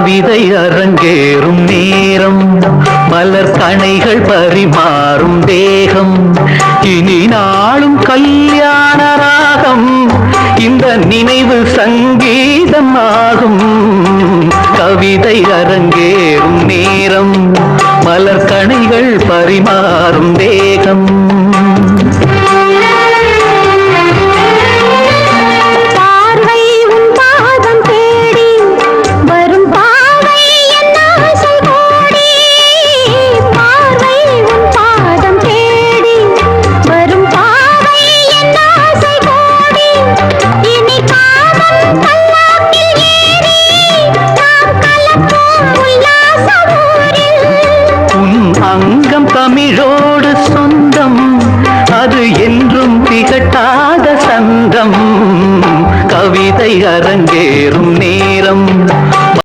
கவிதை அரங்கேறும் நேரம், மலர் கணைகள் பரிமாறும் தேகம், இனி நாளும் கல்யாண ராகம், இந்த நினைவு சங்கீதமாகும். கவிதை அரங்கேறும் நேரம், மலர் கணைகள் பரிமாறும் தேகம்.